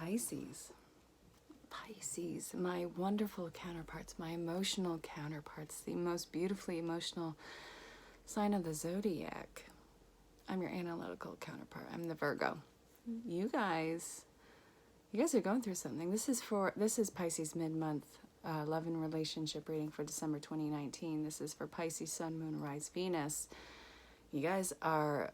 Pisces. Pisces, my wonderful counterparts, my emotional counterparts, the most beautifully emotional sign of the zodiac. I'm your analytical counterpart. I'm the Virgo. You guys are going through something. This is Pisces mid-month love and relationship reading for December 2019. This is for Pisces Sun, Moon, Rise, Venus. You guys are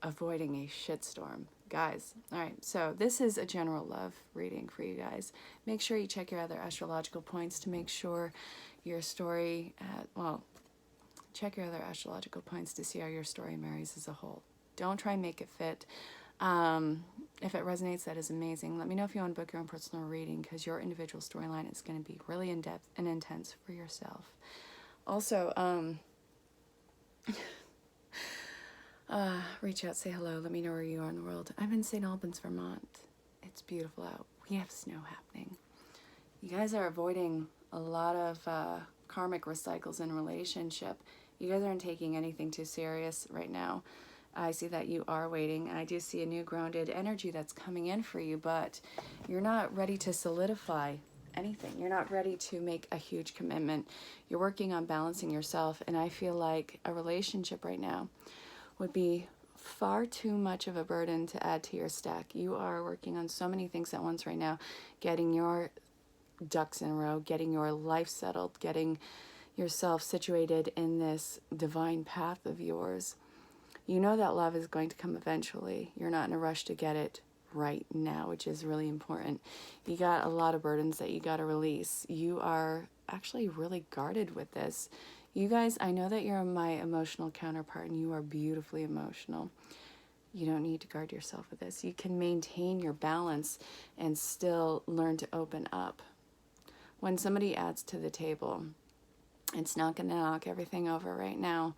avoiding a shitstorm. Guys, all right, so this is a general love reading for you guys. Make sure you check your other astrological points to make sure your story, check your other astrological points to see how your story marries as a whole. Don't try and make it fit. If it resonates, that is amazing. Let me know if you want to book your own personal reading, because your individual storyline is going to be really in-depth and intense for yourself. Also, reach out, say hello, let me know where you are in the world. I'm in St. Albans, Vermont. It's beautiful out. We have snow happening. You guys are avoiding a lot of karmic recycles in relationship. You guys aren't taking anything too serious right now. I see that you are waiting. I do see a new grounded energy that's coming in for you, but you're not ready to solidify anything. You're not ready to make a huge commitment. You're working on balancing yourself, and I feel like a relationship right now would be far too much of a burden to add to your stack. You are working on so many things at once right now, getting your ducks in a row, getting your life settled, getting yourself situated in this divine path of yours. You know that love is going to come eventually. You're not in a rush to get it right now, which is really important. You got a lot of burdens that you got to release. You are actually really guarded with this. You guys, I know that you're my emotional counterpart and you are beautifully emotional. You don't need to guard yourself with this. You can maintain your balance and still learn to open up. When somebody adds to the table, it's not going to knock everything over right now.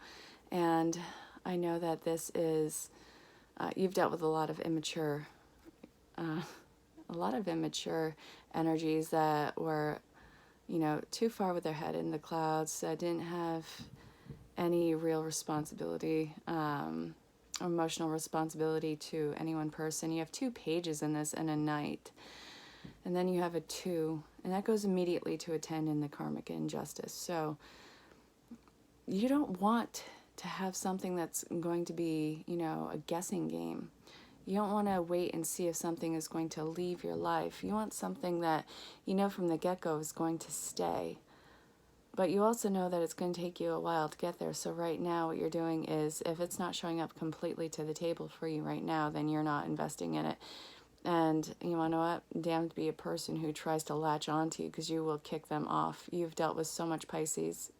And I know that this is, you've dealt with a lot of immature energies that were, too far with their head in the clouds, didn't have any real responsibility, emotional responsibility to any one person. You have 2 pages in this and a knight. And then you have a 2, and that goes immediately to a 10 in the karmic injustice. So you don't want to have something that's going to be, a guessing game. You don't want to wait and see if something is going to leave your life. You want something that from the get-go is going to stay. But you also know that it's going to take you a while to get there. So right now what you're doing is, if it's not showing up completely to the table for you right now, then you're not investing in it. And you want to know what? Damned be a person who tries to latch onto you, because you will kick them off. You've dealt with so much Pisces.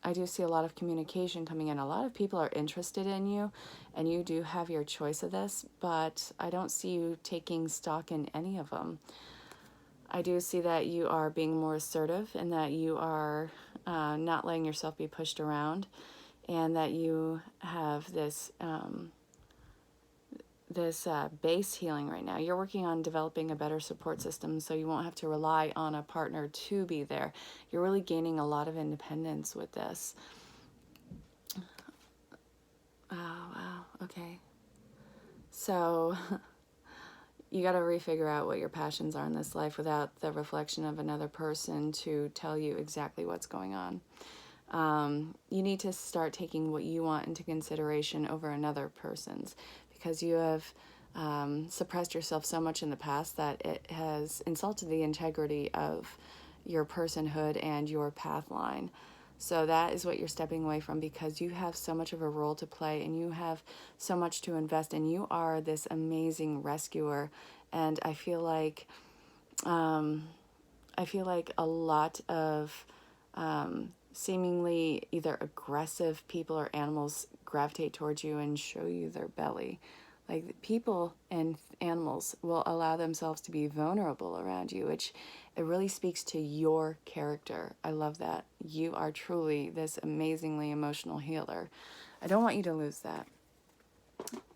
I do see a lot of communication coming in. A lot of people are interested in you, and you do have your choice of this, but I don't see you taking stock in any of them. I do see that you are being more assertive, and that you are not letting yourself be pushed around, and that you have this base healing right now. You're working on developing a better support system, so you won't have to rely on a partner to be there. You're really gaining a lot of independence with this. Oh, wow. Okay. So you got to refigure out what your passions are in this life without the reflection of another person to tell you exactly what's going on. You need to start taking what you want into consideration over another person's, because you have suppressed yourself so much in the past that it has insulted the integrity of your personhood and your path line. So that is what you're stepping away from, because you have so much of a role to play and you have so much to invest in. You are this amazing rescuer, and I feel like a lot of seemingly either aggressive people or animals gravitate towards you and show you their belly. Like, people and animals will allow themselves to be vulnerable around you, which it really speaks to your character. I love that. You are truly this amazingly emotional healer. I don't want you to lose that.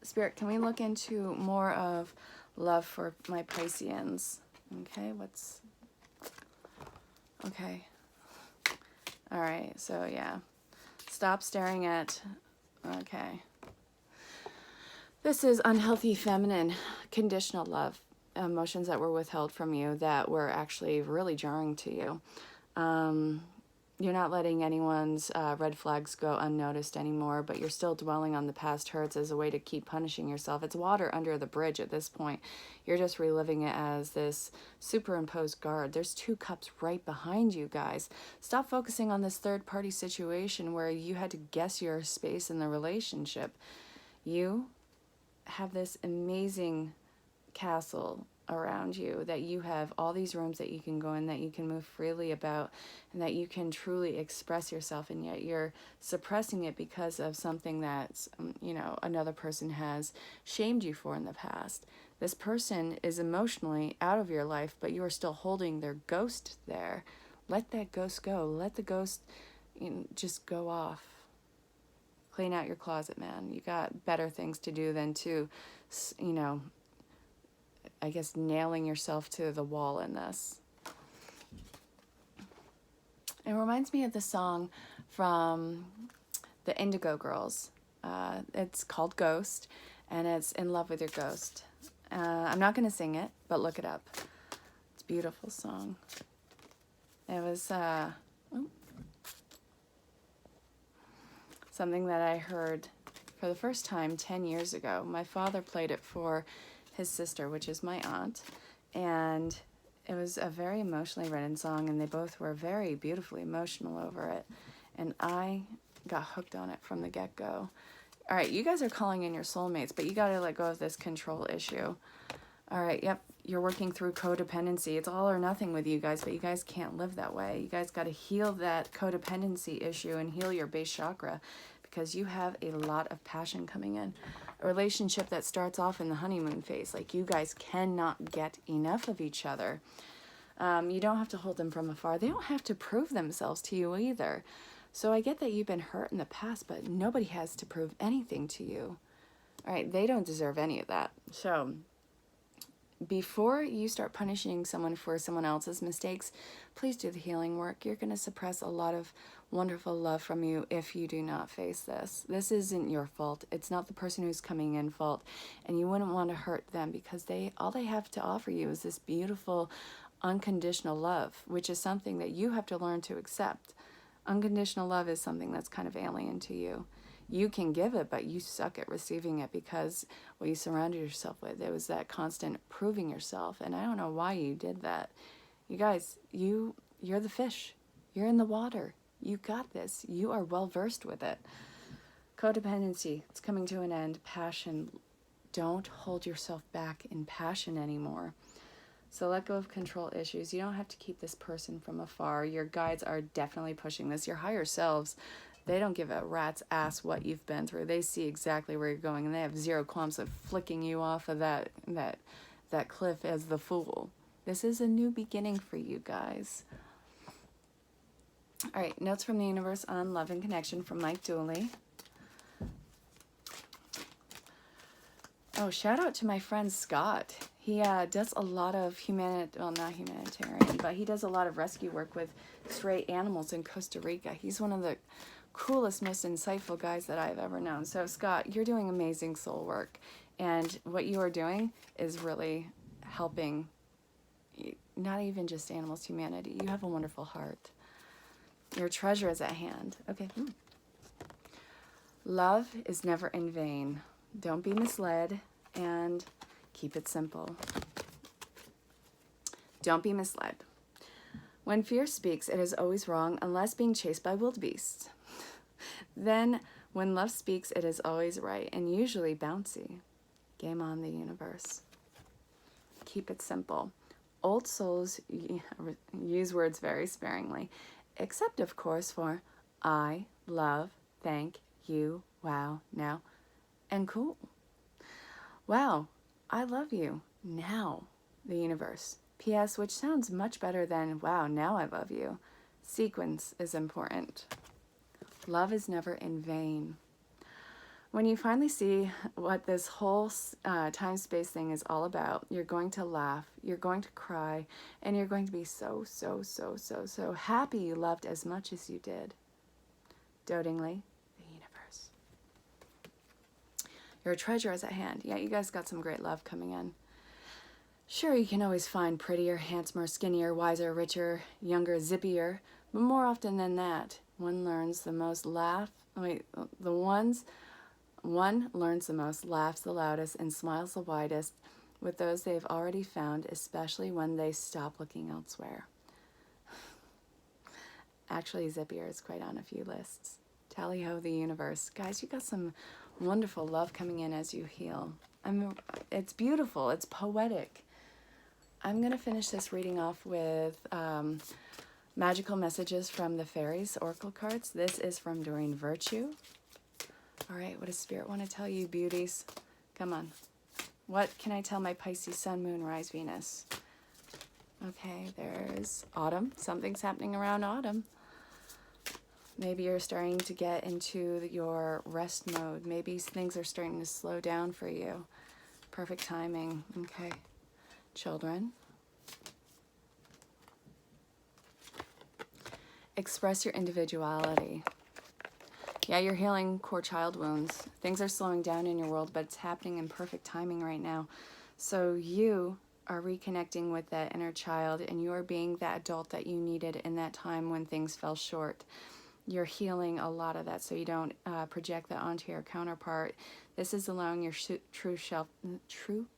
Spirit, can we look into more of love for my Pisceans? Okay, okay. All right, so yeah. Stop staring at, okay. This is unhealthy feminine, conditional love. emotions that were withheld from you that were actually really jarring to you. You're not letting anyone's red flags go unnoticed anymore, but you're still dwelling on the past hurts as a way to keep punishing yourself. It's water under the bridge at this point. You're just reliving it as this superimposed guard. There's 2 cups right behind you, guys. Stop focusing on this third-party situation where you had to guess your space in the relationship. You have this amazing castle around you, that you have all these rooms that you can go in, that you can move freely about, and that you can truly express yourself, and yet you're suppressing it because of something that's, another person has shamed you for in the past. This person is emotionally out of your life, but you are still holding their ghost there. Let that ghost go. Let the ghost just go off. Clean out your closet, man. You got better things to do than to, I guess, nailing yourself to the wall in this. It reminds me of the song from the Indigo Girls. It's called Ghost, and it's In Love with Your Ghost. I'm not going to sing it, but look it up. It's a beautiful song. It was something that I heard for the first time 10 years ago. My father played it for his sister, which is my aunt, and it was a very emotionally written song, and they both were very beautifully emotional over it, and I got hooked on it from the get-go. All right, you guys are calling in your soulmates, but you got to let go of this control issue. All right, yep, you're working through codependency. It's all or nothing with you guys, but you guys can't live that way. You guys got to heal that codependency issue and heal your base chakra, because you have a lot of passion coming in. A relationship that starts off in the honeymoon phase. Like, you guys cannot get enough of each other. You don't have to hold them from afar. They don't have to prove themselves to you either. So I get that you've been hurt in the past, but nobody has to prove anything to you. All right, they don't deserve any of that. So before you start punishing someone for someone else's mistakes, please do the healing work. You're going to suppress a lot of wonderful love from you if you do not face this. This isn't your fault. It's not the person who's coming in fault, and you wouldn't want to hurt them, because all they have to offer you is this beautiful unconditional love, which is something that you have to learn to accept. Unconditional love is something that's kind of alien to you. You can give it, but you suck at receiving it because what you surrounded yourself with, it was that constant proving yourself, and I don't know why you did that. You guys, you're the fish. You're in the water. You got this. You are well versed with it. Codependency, it's coming to an end. Passion, don't hold yourself back in passion anymore. So let go of control issues. You don't have to keep this person from afar. Your guides are definitely pushing this. Your higher selves, they don't give a rat's ass what you've been through. They see exactly where you're going, and they have zero qualms of flicking you off of that cliff as the fool. This is a new beginning for you guys. All right, notes from the universe on love and connection from Mike Dooley. Oh, shout out to my friend Scott. He does a lot of not humanitarian, but he does a lot of rescue work with stray animals in Costa Rica. He's one of the coolest, most insightful guys that I've ever known. So Scott, you're doing amazing soul work, and what you are doing is really helping not even just animals, humanity. You have a wonderful heart. Your treasure is at hand. Okay. Love is never in vain. Don't be misled, and keep it simple. Don't be misled. When fear speaks, it is always wrong unless being chased by wildebeests. Then, when love speaks, it is always right and usually bouncy. Game on, the universe. Keep it simple. Old souls use words very sparingly, except, of course, for I, love, thank, you, wow, now, and cool. Wow, I love you, now, the universe. P.S., which sounds much better than, wow, now I love you. Sequence is important. Love is never in vain. When you finally see what this whole time-space thing is all about, you're going to laugh, you're going to cry, and you're going to be so happy you loved as much as you did. Dotingly, the universe. Your treasure is at hand. Yeah, you guys got some great love coming in. Sure, you can always find prettier, handsomer, skinnier, wiser, richer, younger, zippier, but more often than that, one learns the most, one learns the most, laughs the loudest, and smiles the widest with those they've already found, especially when they stop looking elsewhere. Actually, zippier is quite on a few lists. Tally-ho the universe. Guys, you got some wonderful love coming in as you heal. It's beautiful. It's poetic. I'm going to finish this reading off with magical messages from the fairies oracle cards. This is from Doreen Virtue. All right, what does Spirit want to tell you, beauties? Come on. What can I tell my Pisces Sun, Moon, Rise, Venus? Okay, there's autumn. Something's happening around autumn. Maybe you're starting to get into your rest mode. Maybe things are starting to slow down for you. Perfect timing. Okay. Children. Express your individuality. Yeah, you're healing core child wounds. Things are slowing down in your world, but it's happening in perfect timing right now. So you are reconnecting with that inner child, and you are being that adult that you needed in that time when things fell short. You're healing a lot of that so you don't project that onto your counterpart. This is allowing your true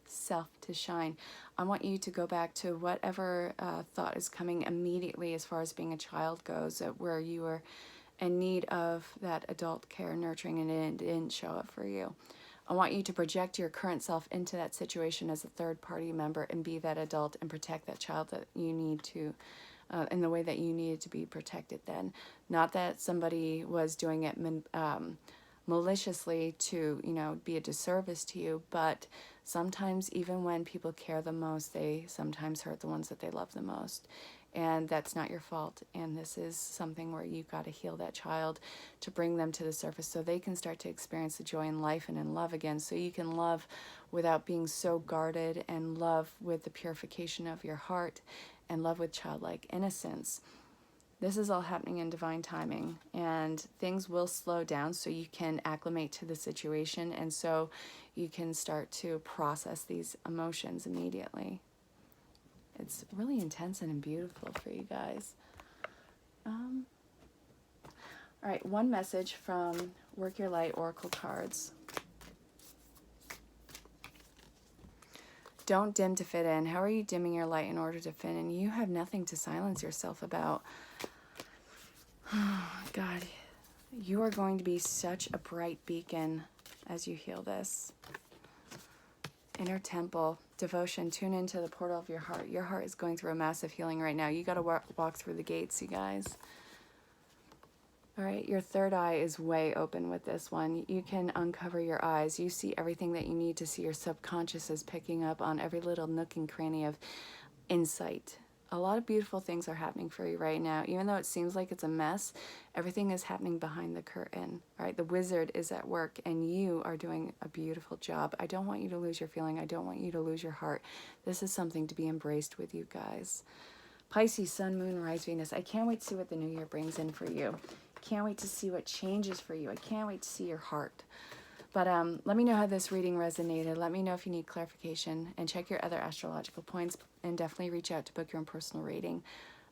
self to shine. I want you to go back to whatever thought is coming immediately as far as being a child goes, where you were in need of that adult care, nurturing, and it didn't show up for you. I want you to project your current self into that situation as a third-party member and be that adult and protect that child that you need to, in the way that you needed to be protected then. Not that somebody was doing it maliciously to, be a disservice to you, but sometimes even when people care the most, they sometimes hurt the ones that they love the most. And that's not your fault. And this is something where you've got to heal that child to bring them to the surface so they can start to experience the joy in life and in love again. So you can love without being so guarded, and love with the purification of your heart, and love with childlike innocence. This is all happening in divine timing, and things will slow down so you can acclimate to the situation, and so you can start to process these emotions immediately. It's really intense and beautiful for you guys. All right, one message from Work Your Light Oracle cards. Don't dim to fit in. How are you dimming your light in order to fit in? You have nothing to silence yourself about. Oh, God, you are going to be such a bright beacon as you heal this. Inner temple, devotion, tune into the portal of your heart. Your heart is going through a massive healing right now. You got to walk through the gates, you guys. All right, your third eye is way open with this one. You can uncover your eyes. You see everything that you need to see. Your subconscious is picking up on every little nook and cranny of insight. A lot of beautiful things are happening for you right now. Even though it seems like it's a mess, everything is happening behind the curtain. All right, the wizard is at work, and you are doing a beautiful job. I don't want you to lose your feeling. I don't want you to lose your heart. This is something to be embraced with you guys. Pisces, Sun, Moon, Rise, Venus. I can't wait to see what the new year brings in for you. Can't wait to see what changes for you. I can't wait to see your heart. But let me know how this reading resonated. Let me know if you need clarification, and check your other astrological points, and definitely reach out to book your own personal reading.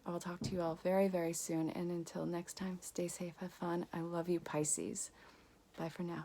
I will talk to you all very, very soon. And until next time, stay safe, have fun. I love you, Pisces. Bye for now.